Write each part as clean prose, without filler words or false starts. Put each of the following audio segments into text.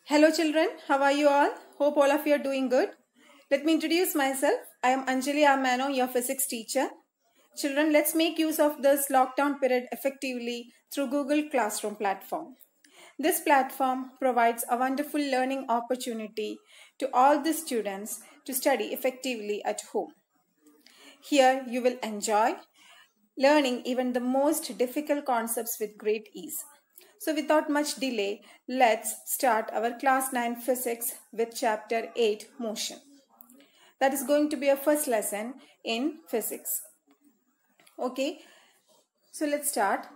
Hello children, how are you all? Hope all of you are doing good. Let me introduce myself. I am Anjali Amano, your physics teacher. Children, let's make use of this lockdown period effectively through Google Classroom platform. This platform provides a wonderful learning opportunity to all the students to study effectively at home. Here you will enjoy learning even the most difficult concepts with great ease. So without much delay, let's start our class 9 physics with chapter 8 motion. That is going to be our first lesson in physics. Okay, so let's start.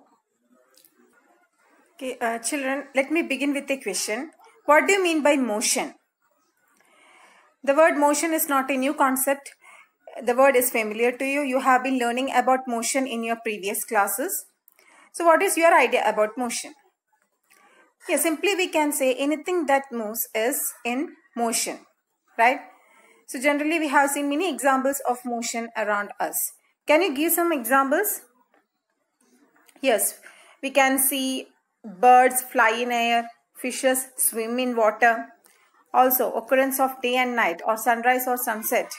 Okay, children, let me begin with a question. What do you mean by motion? The word motion is not a new concept. The word is familiar to you. You have been learning about motion in your previous classes. So what is your idea about motion? Yeah, simply we can say anything that moves is in motion, right? So generally we have seen many examples of motion around us. Can you give some examples? Yes, we can see birds fly in air, fishes swim in water. Also, occurrence of day and night or sunrise or sunset.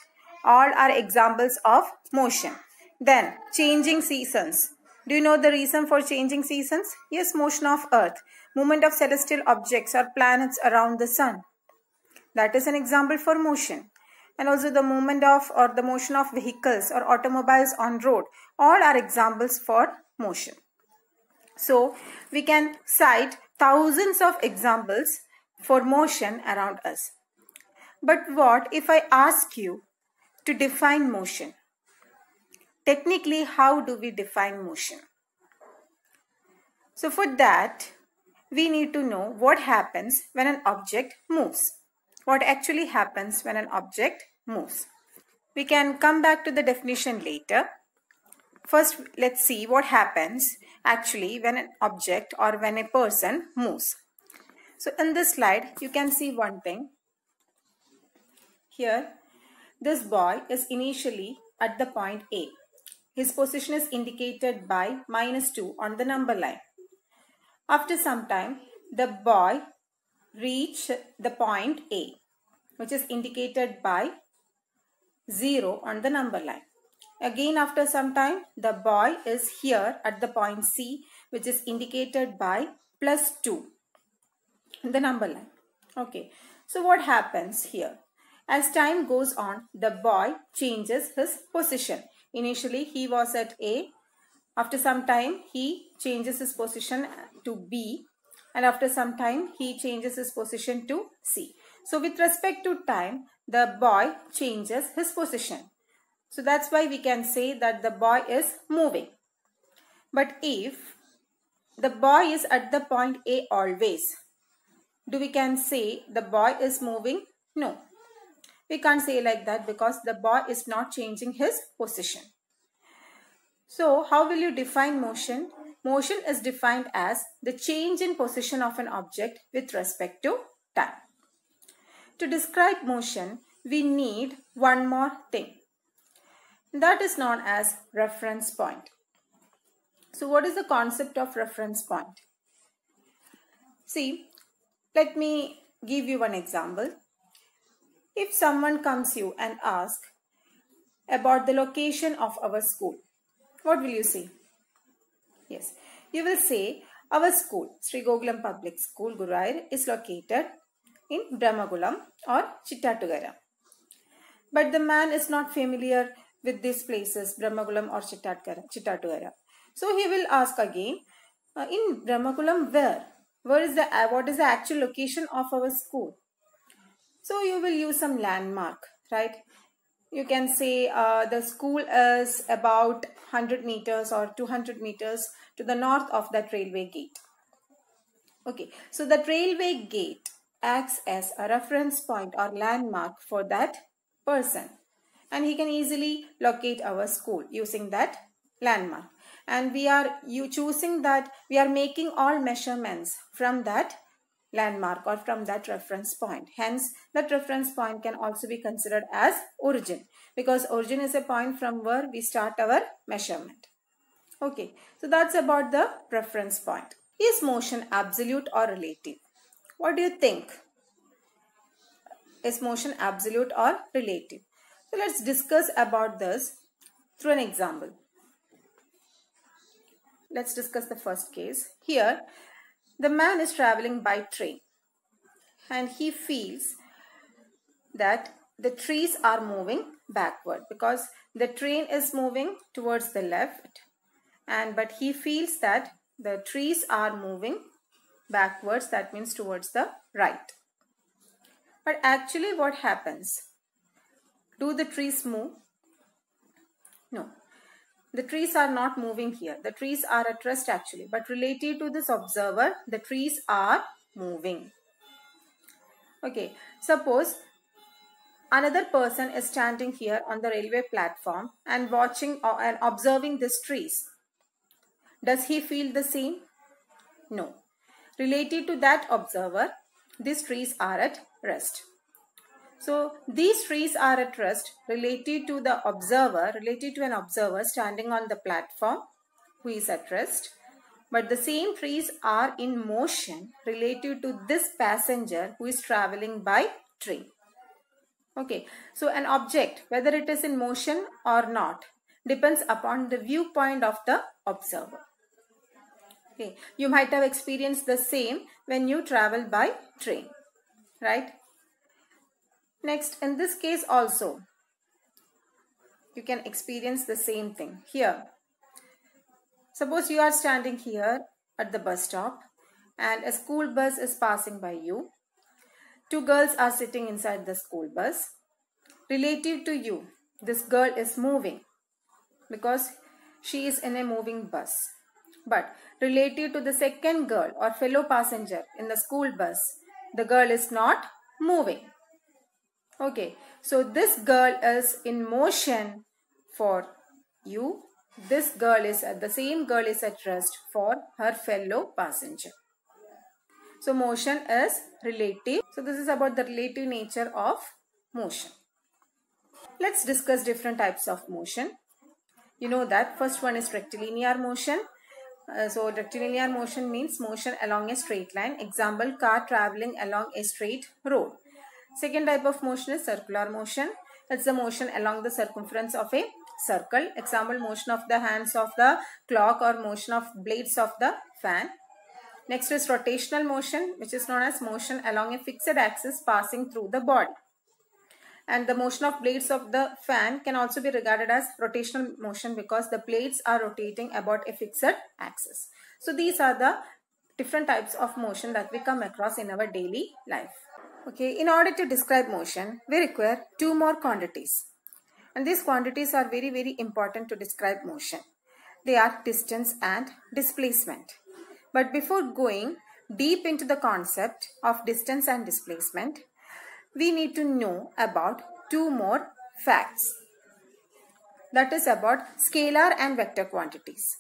All are examples of motion. Then, changing seasons. Do you know the reason for changing seasons? Yes, motion of earth. Movement of celestial objects or planets around the sun. That is an example for motion. And also the movement of or the motion of vehicles or automobiles on road. All are examples for motion. So, we can cite thousands of examples for motion around us. But what if I ask you to define motion? Technically, how do we define motion? So for that, we need to know what happens when an object moves. What actually happens when an object moves. We can come back to the definition later. First, let's see what happens actually when an object or when a person moves. So in this slide, you can see one thing. Here, this boy is initially at the point A. His position is indicated by -2 on the number line. After some time, the boy reached the point A, which is indicated by 0 on the number line. Again, after some time, the boy is here at the point C, which is indicated by +2 on the number line. Okay, so what happens here? As time goes on, the boy changes his position. Initially, he was at A. After some time, he changes his position to B. And after some time, he changes his position to C. So, with respect to time, the boy changes his position. So, that's why we can say that the boy is moving. But if the boy is at the point A always, do we can say the boy is moving? No. We can't say like that because the boy is not changing his position. So, how will you define motion? Motion is defined as the change in position of an object with respect to time. To describe motion, we need one more thing. That is known as reference point. So, what is the concept of reference point? See, let me give you one example. If someone comes you and asks about the location of our school, what will you say? Yes, you will say our school, Sri Gokulam Public School, Gurayur, is located in Brahmakulam or Chittattugara. But the man is not familiar with these places, Brahmakulam or Chittattugara. So he will ask again, in Brahmakulam where? What is the actual location of our school? So you will use some landmark, right? You can say the school is about 100 meters or 200 meters to the north of that railway gate. Okay, so that railway gate acts as a reference point or landmark for that person. And he can easily locate our school using that landmark. And we are choosing that we are making all measurements from that landmark or from that reference point. Hence, that reference point can also be considered as origin because origin is a point from where we start our measurement. Okay, so that's about the reference point. Is motion absolute or relative? What do you think? is motion absolute or relative? So let's discuss about this through an example. Let's discuss the first case. Here, the man is traveling by train and he feels that the trees are moving backward because the train is moving towards the left, but he feels that the trees are moving backwards, that means towards the right. But actually what happens? Do the trees move? No. The trees are not moving here. The trees are at rest actually. But relative to this observer, the trees are moving. Okay. Suppose another person is standing here on the railway platform and watching and observing these trees. Does he feel the same? No. Relative to that observer, these trees are at rest. So these trees are at rest relative to the observer, relative to an observer standing on the platform who is at rest. But the same trees are in motion relative to this passenger who is traveling by train. Okay, so an object, whether it is in motion or not, depends upon the viewpoint of the observer. Okay, you might have experienced the same when you travel by train, right? Next, in this case also, you can experience the same thing. Here, suppose you are standing here at the bus stop and a school bus is passing by you. Two girls are sitting inside the school bus. Relative to you, this girl is moving because she is in a moving bus. But relative to the second girl or fellow passenger in the school bus, the girl is not moving. Okay, so this girl is in motion for you. This girl is the same girl is at rest for her fellow passenger. So motion is relative. So this is about the relative nature of motion. Let's discuss different types of motion. You know that first one is rectilinear motion. So rectilinear motion means motion along a straight line. Example, car traveling along a straight road. Second type of motion is circular motion. It's the motion along the circumference of a circle. Example, motion of the hands of the clock or motion of blades of the fan. Next is rotational motion, which is known as motion along a fixed axis passing through the body. And the motion of blades of the fan can also be regarded as rotational motion because the blades are rotating about a fixed axis. So these are the different types of motion that we come across in our daily life. Okay, in order to describe motion, we require two more quantities. And these quantities are very, very important to describe motion. They are distance and displacement. But before going deep into the concept of distance and displacement, we need to know about two more facts. That is about scalar and vector quantities.